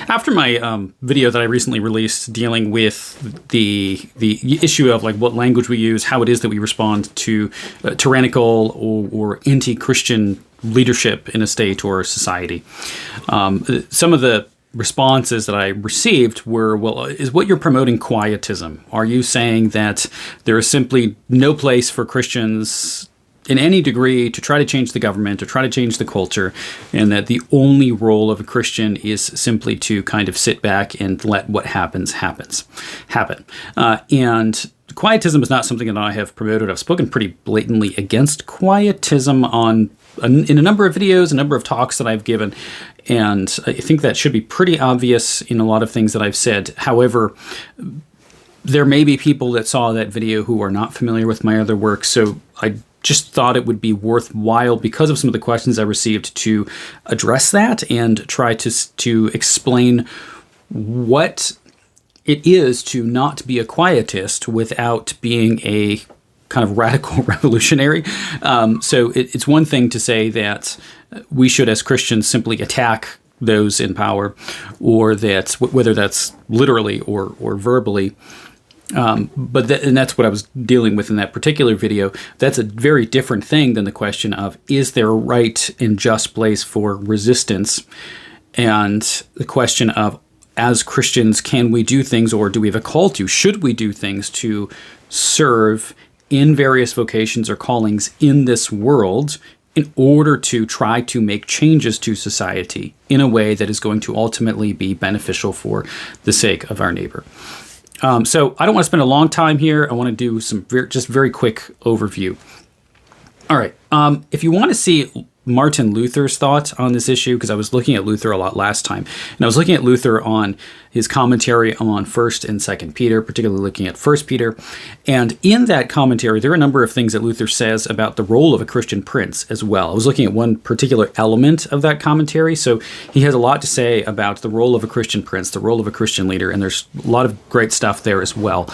After my video that I recently released dealing with the issue of like what language we use, how it is that we respond to tyrannical or anti-Christian leadership in a state or a society, some of the responses that I received were, well, is what you're promoting quietism? Are you saying that there is simply no place for Christians in any degree to try to change the government or try to change the culture, and that the only role of a Christian is simply to kind of sit back and let what happen? And quietism is not something that I have promoted. I've spoken pretty blatantly against quietism in a number of videos, a number of talks that I've given, and I think that should be pretty obvious in a lot of things that I've said. However, there may be people that saw that video who are not familiar with my other work, so I just thought it would be worthwhile, because of some of the questions I received, to address that and try to explain what it is to not be a quietist without being a kind of radical revolutionary. So it's one thing to say that we should, as Christians, simply attack those in power, or that whether that's literally or verbally. But that's what I was dealing with in that particular video. That's a very different thing than the question of, is there a right and just place for resistance? And the question of, as Christians, can we do things, or do we have a call to? Should we do things to serve in various vocations or callings in this world in order to try to make changes to society in a way that is going to ultimately be beneficial for the sake of our neighbor? So I don't want to spend a long time here. I want to do some just very quick overview. All right. If you want to see Martin Luther's thoughts on this issue, because I was looking at Luther a lot last time, and I was looking at Luther on his commentary on 1st and 2nd Peter, particularly looking at 1st Peter. And in that commentary, there are a number of things that Luther says about the role of a Christian prince as well. I was looking at one particular element of that commentary. So he has a lot to say about the role of a Christian prince, the role of a Christian leader, and there's a lot of great stuff there as well.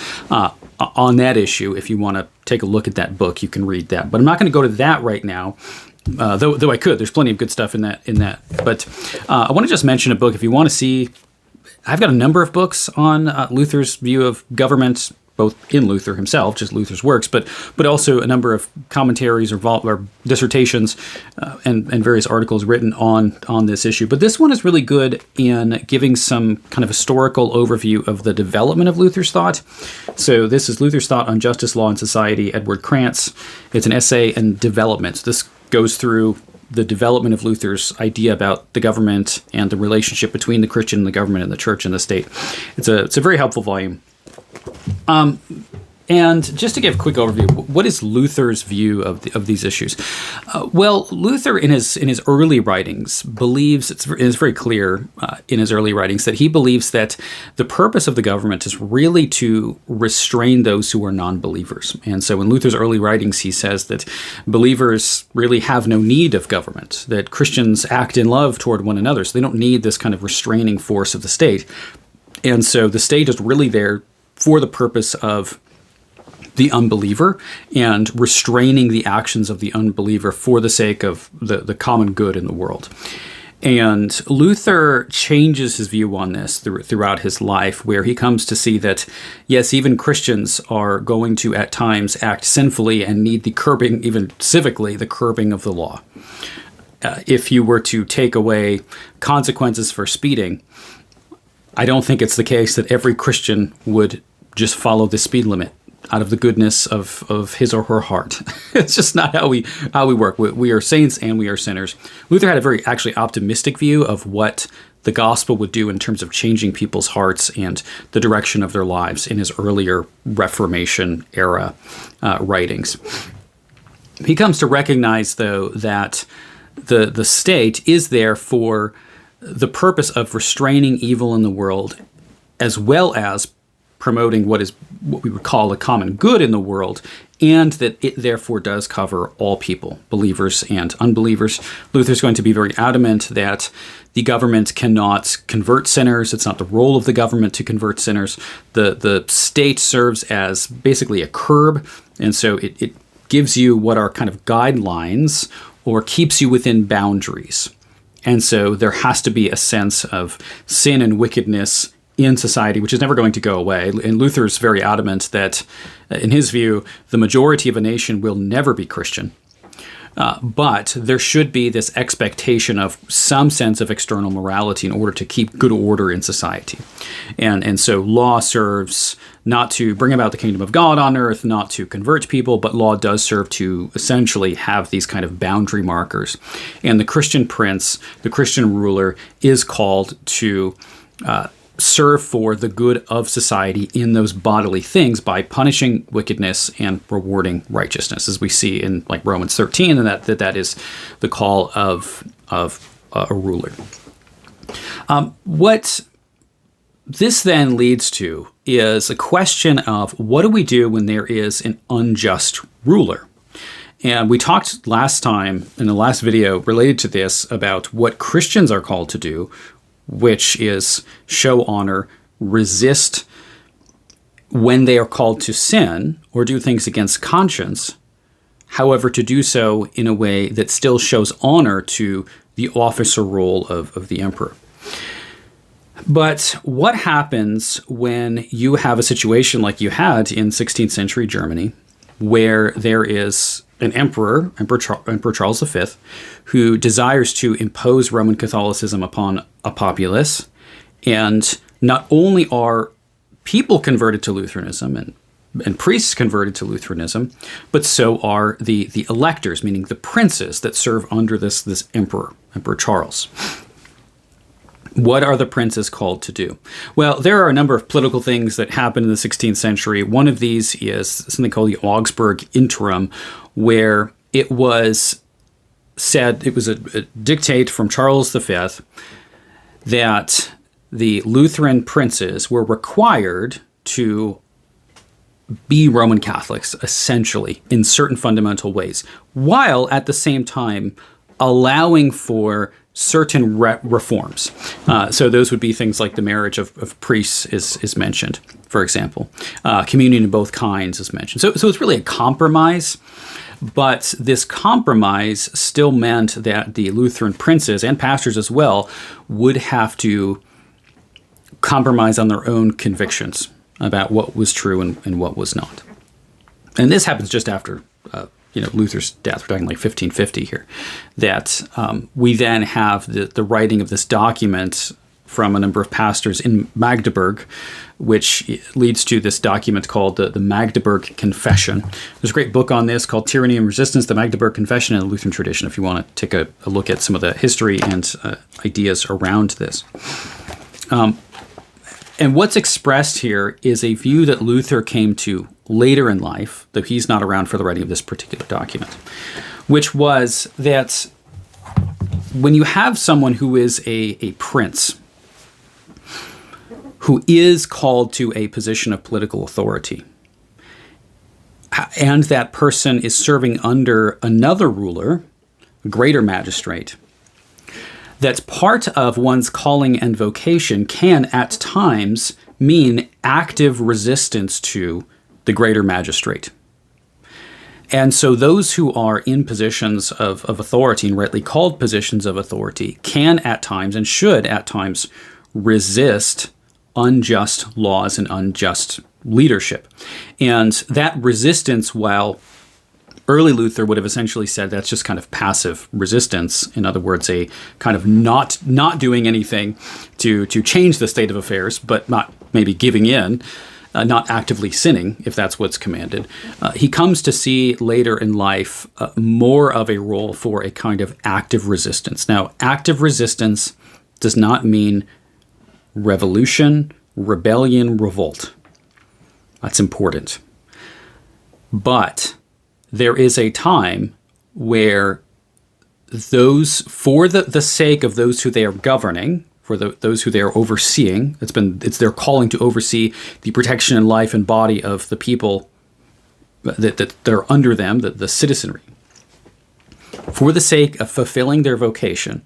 On that issue, if you want to take a look at that book, you can read that. But I'm not going to go to that right now. Though I could, there's plenty of good stuff in that. But I want to just mention a book. If you want to see, I've got a number of books on Luther's view of government, both in Luther himself, just Luther's works, but also a number of commentaries or dissertations and various articles written on this issue. But this one is really good in giving some kind of historical overview of the development of Luther's thought. So this is Luther's Thought on Justice, Law, and Society, Edward Krantz. It's an essay in development. This goes through the development of Luther's idea about the government and the relationship between the Christian and the government and the church and the state. It's a very helpful volume. And just to give a quick overview, what is Luther's view of these issues? Well, Luther in his early writings believes, it's very clear in his early writings, that he believes that the purpose of the government is really to restrain those who are non-believers. And so in Luther's early writings, he says that believers really have no need of government, that Christians act in love toward one another, so they don't need this kind of restraining force of the state. And so the state is really there for the purpose of the unbeliever and restraining the actions of the unbeliever for the sake of the common good in the world. And Luther changes his view on this throughout his life, where he comes to see that, yes, even Christians are going to at times act sinfully and need the curbing, even civically, the curbing of the law. If you were to take away consequences for speeding, I don't think it's the case that every Christian would just follow the speed limit out of the goodness of his or her heart. It's just not how we work. We are saints and we are sinners. Luther had a very actually optimistic view of what the gospel would do in terms of changing people's hearts and the direction of their lives in his earlier Reformation era writings. He comes to recognize, though, that the state is there for the purpose of restraining evil in the world, as well as promoting what we would call a common good in the world, and that it therefore does cover all people, believers and unbelievers. Luther's going to be very adamant that the government cannot convert sinners. It's not the role of the government to convert sinners. The state serves as basically a curb, and so it gives you what are kind of guidelines or keeps you within boundaries. And so there has to be a sense of sin and wickedness in society, which is never going to go away. And Luther's very adamant that, in his view, the majority of a nation will never be Christian. But there should be this expectation of some sense of external morality in order to keep good order in society. And so law serves not to bring about the kingdom of God on earth, not to convert people, but law does serve to essentially have these kind of boundary markers. And the Christian prince, the Christian ruler, is called to serve for the good of society in those bodily things by punishing wickedness and rewarding righteousness, as we see in like Romans 13, and that is the call of a ruler. What this then leads to is a question of what do we do when there is an unjust ruler? And we talked last time in the last video related to this about what Christians are called to do, which is show honor, resist when they are called to sin or do things against conscience, however, to do so in a way that still shows honor to the officer role of the emperor. But what happens when you have a situation like you had in 16th century Germany, where there is an emperor, Emperor Charles V, who desires to impose Roman Catholicism upon a populace, and not only are people converted to Lutheranism and priests converted to Lutheranism, but so are the electors, meaning the princes that serve under this emperor, Emperor Charles. What are the princes called to do? Well, there are a number of political things that happened in the 16th century. One of these is something called the Augsburg Interim, where it was said, it was a dictate from Charles V that the Lutheran princes were required to be Roman Catholics, essentially, in certain fundamental ways, while at the same time allowing for certain reforms. So those would be things like the marriage of priests is mentioned, for example. Communion of both kinds is mentioned. So it's really a compromise, but this compromise still meant that the Lutheran princes and pastors as well would have to compromise on their own convictions about what was true and what was not. And this happens just after Luther's death. We're talking like 1550 here. That we then have the writing of this document from a number of pastors in Magdeburg, which leads to this document called the Magdeburg Confession. There's a great book on this called Tyranny and Resistance, the Magdeburg Confession in the Lutheran Tradition, if you want to take a look at some of the history and ideas around this. And what's expressed here is a view that Luther came to later in life, though he's not around for the writing of this particular document, which was that when you have someone who is a prince, who is called to a position of political authority, and that person is serving under another ruler, a greater magistrate, that part of one's calling and vocation can at times mean active resistance to the greater magistrate. And so those who are in positions of authority, and rightly called positions of authority, can at times and should at times resist unjust laws and unjust leadership. And that resistance, while early Luther would have essentially said that's just kind of passive resistance, in other words, a kind of not doing anything to change the state of affairs, but not maybe giving in, not actively sinning, if that's what's commanded. He comes to see later in life more of a role for a kind of active resistance. Now, active resistance does not mean revolution, rebellion, revolt. That's important. But there is a time where those, for the sake of those who they are governing, for those who they are overseeing, it's their calling to oversee the protection and life and body of the people that are under them, the citizenry. For the sake of fulfilling their vocation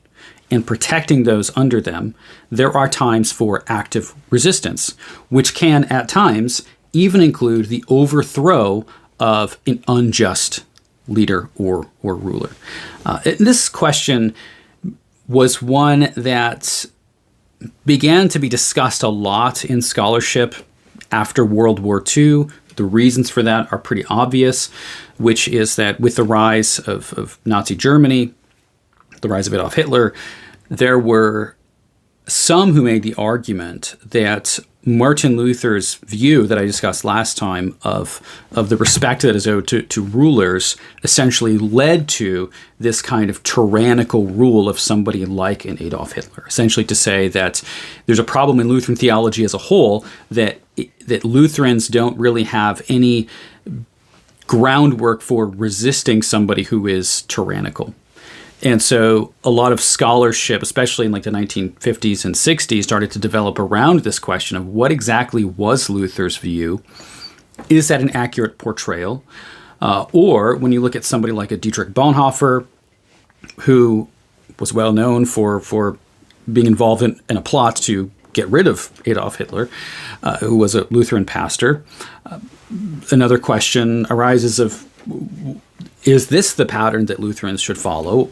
and protecting those under them, there are times for active resistance, which can at times even include the overthrow of an unjust leader or ruler. This question was one that began to be discussed a lot in scholarship after World War II. The reasons for that are pretty obvious, which is that with the rise of Nazi Germany, the rise of Adolf Hitler, there were some who made the argument that Martin Luther's view that I discussed last time of the respect that is owed to rulers essentially led to this kind of tyrannical rule of somebody like an Adolf Hitler. Essentially to say that there's a problem in Lutheran theology as a whole, that Lutherans don't really have any groundwork for resisting somebody who is tyrannical. And so a lot of scholarship, especially in like the 1950s and 60s, started to develop around this question of what exactly was Luther's view? Is that an accurate portrayal? Or when you look at somebody like a Dietrich Bonhoeffer, who was well known for being involved in a plot to get rid of Adolf Hitler, who was a Lutheran pastor, another question arises of, is this the pattern that Lutherans should follow?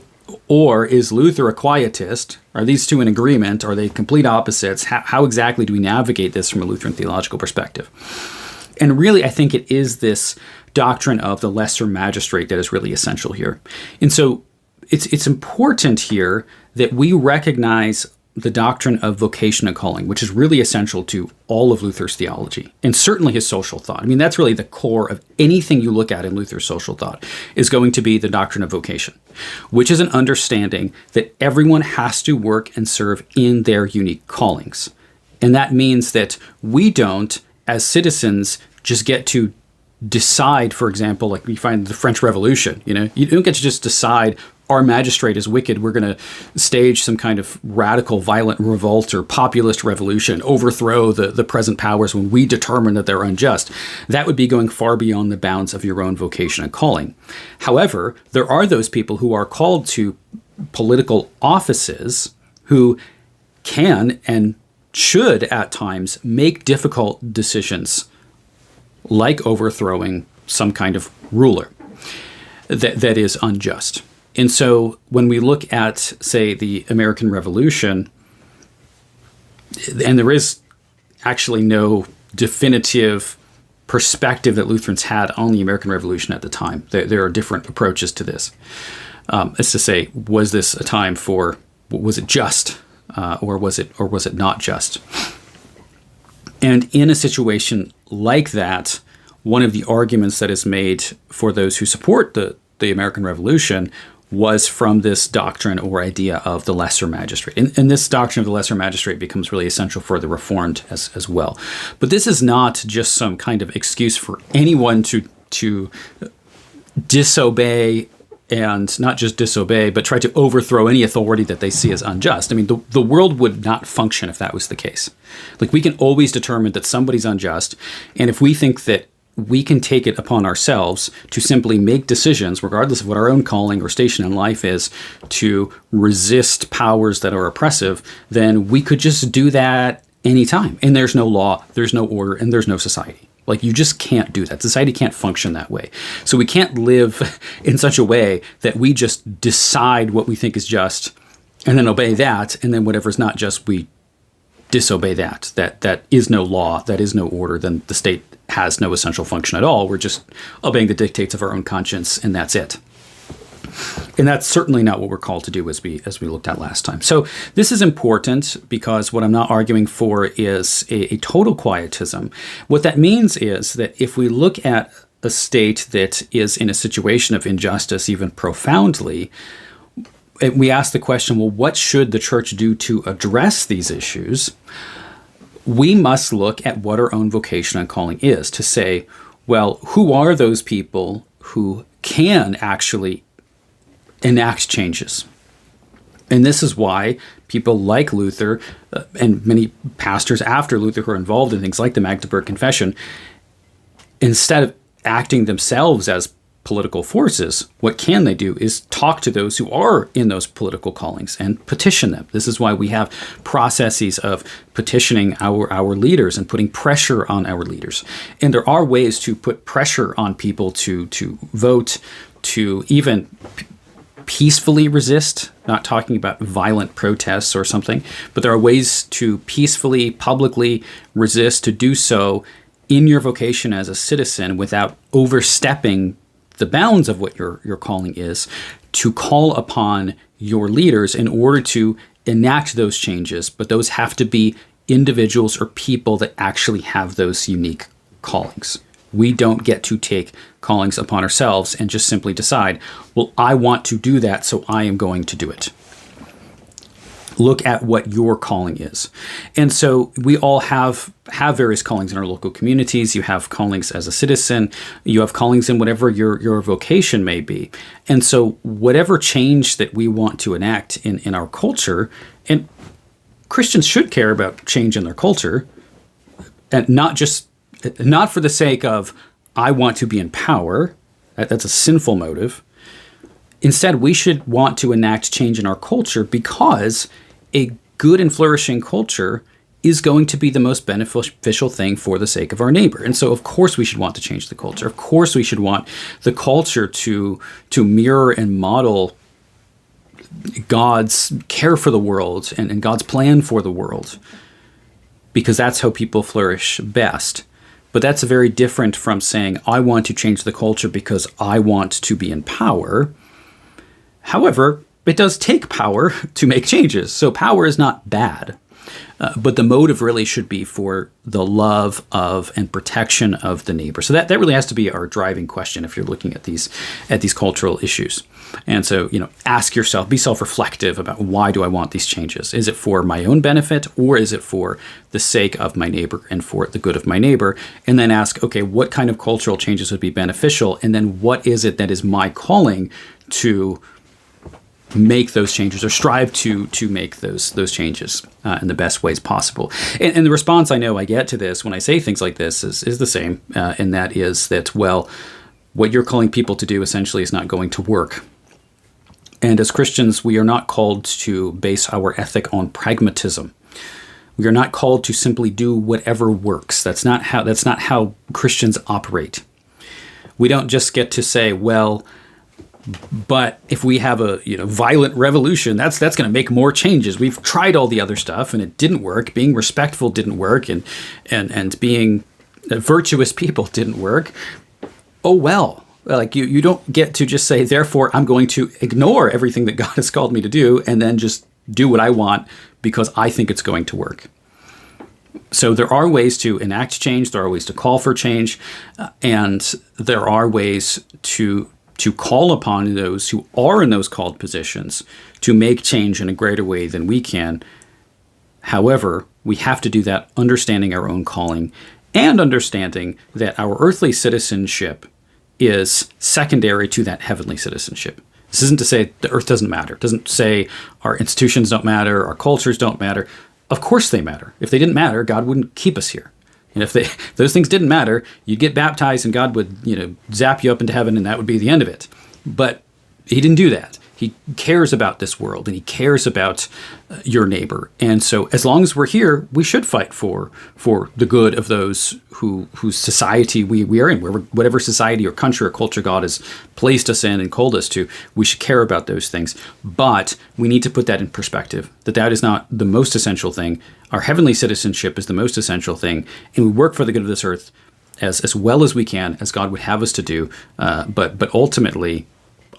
Or is Luther a quietist? Are these two in agreement? Are they complete opposites? How exactly do we navigate this from a Lutheran theological perspective? And really, I think it is this doctrine of the lesser magistrate that is really essential here. And so it's important here that we recognize the doctrine of vocation and calling, which is really essential to all of Luther's theology, and certainly his social thought. I mean, that's really the core of anything you look at in Luther's social thought, is going to be the doctrine of vocation, which is an understanding that everyone has to work and serve in their unique callings. And that means that we don't, as citizens, just get to decide, for example, like we find the French Revolution, you don't get to just decide our magistrate is wicked, we're going to stage some kind of radical violent revolt or populist revolution, overthrow the present powers when we determine that they're unjust. That would be going far beyond the bounds of your own vocation and calling. However, there are those people who are called to political offices who can and should at times make difficult decisions, like overthrowing some kind of ruler that is unjust. And so when we look at, say, the American Revolution, and there is actually no definitive perspective that Lutherans had on the American Revolution at the time. There are different approaches to this. As to say, was this a time for, was it just, or was it not just? And in a situation like that, one of the arguments that is made for those who support the American Revolution was from this doctrine or idea of the lesser magistrate. And this doctrine of the lesser magistrate becomes really essential for the Reformed as well. But this is not just some kind of excuse for anyone to disobey, and not just disobey, but try to overthrow any authority that they see as unjust. I mean, the world would not function if that was the case. Like, we can always determine that somebody's unjust, and if we think that we can take it upon ourselves to simply make decisions, regardless of what our own calling or station in life is, to resist powers that are oppressive, then we could just do that anytime. And there's no law, there's no order, and there's no society. Like, you just can't do that. Society can't function that way. So we can't live in such a way that we just decide what we think is just and then obey that, and then whatever's not just, we disobey that. That is no law, that is no order, then the state has no essential function at all. We're just obeying the dictates of our own conscience, and that's it. And that's certainly not what we're called to do, as we looked at last time. So this is important, because what I'm not arguing for is a total quietism. What that means is that if we look at a state that is in a situation of injustice, even profoundly, we ask the question, well, what should the church do to address these issues? We must look at what our own vocation and calling is, to say, well, who are those people who can actually enact changes? And this is why people like Luther and many pastors after Luther who are involved in things like the Magdeburg Confession, instead of acting themselves as political forces, what can they do is talk to those who are in those political callings and petition them. This is why we have processes of petitioning our leaders and putting pressure on our leaders. And there are ways to put pressure on people to vote, to even peacefully resist, not talking about violent protests or something, but there are ways to peacefully, publicly resist, to do so in your vocation as a citizen without overstepping the bounds of what your calling is, to call upon your leaders in order to enact those changes. But those have to be individuals or people that actually have those unique callings. We don't get to take callings upon ourselves and just simply decide, well, I want to do that, so I am going to do it. Look at what your calling is. And so we all have various callings in our local communities. You have callings as a citizen. You have callings in whatever your vocation may be. And so whatever change that we want to enact in our culture, and Christians should care about change in their culture, and not for the sake of, I want to be in power. That's a sinful motive. Instead, we should want to enact change in our culture because a good and flourishing culture is going to be the most beneficial thing for the sake of our neighbor. And so, of course, we should want to change the culture. Of course, we should want the culture to mirror and model God's care for the world and God's plan for the world, because that's how people flourish best. But that's very different from saying, I want to change the culture because I want to be in power. However, it does take power to make changes. So power is not bad. But the motive really should be for the love of and protection of the neighbor. So that really has to be our driving question if you're looking at these cultural issues. And so, ask yourself, be self-reflective about, why do I want these changes? Is it for my own benefit, or is it for the sake of my neighbor and for the good of my neighbor? And then ask, okay, what kind of cultural changes would be beneficial? And then what is it that is my calling to make those changes, or strive to make those changes in the best ways possible. And the response I know I get to this when I say things like this is the same, and that is that, well, what you're calling people to do essentially is not going to work. And as Christians, we are not called to base our ethic on pragmatism. We are not called to simply do whatever works. That's not how Christians operate. We don't just get to say, well, but if we have a violent revolution, that's going to make more changes. We've tried all the other stuff and it didn't work. Being respectful didn't work, and being virtuous people didn't work. Oh well, like you don't get to just say, therefore I'm going to ignore everything that God has called me to do and then just do what I want because I think it's going to work. So there are ways to enact change. There are ways to call for change, and there are ways to call upon those who are in those called positions to make change in a greater way than we can. However, we have to do that understanding our own calling and understanding that our earthly citizenship is secondary to that heavenly citizenship. This isn't to say the earth doesn't matter. It doesn't say our institutions don't matter, our cultures don't matter. Of course they matter. If they didn't matter, God wouldn't keep us here. And if those things didn't matter, you'd get baptized and God would, zap you up into heaven, and that would be the end of it. But he didn't do that. He cares about this world, and he cares about your neighbor. And so as long as we're here, we should fight for the good of those whose society we are in. Whatever society or country or culture God has placed us in and called us to, we should care about those things. But we need to put that in perspective, that is not the most essential thing. Our heavenly citizenship is the most essential thing, and we work for the good of this earth as well as we can, as God would have us to do. But ultimately,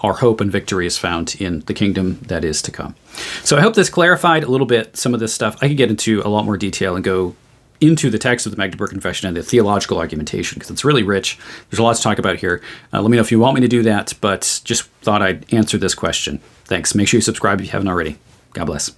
our hope and victory is found in the kingdom that is to come. So I hope this clarified a little bit some of this stuff. I could get into a lot more detail and go into the text of the Magdeburg Confession and the theological argumentation, because it's really rich. There's a lot to talk about here. Let me know if you want me to do that, but just thought I'd answer this question. Thanks. Make sure you subscribe if you haven't already. God bless.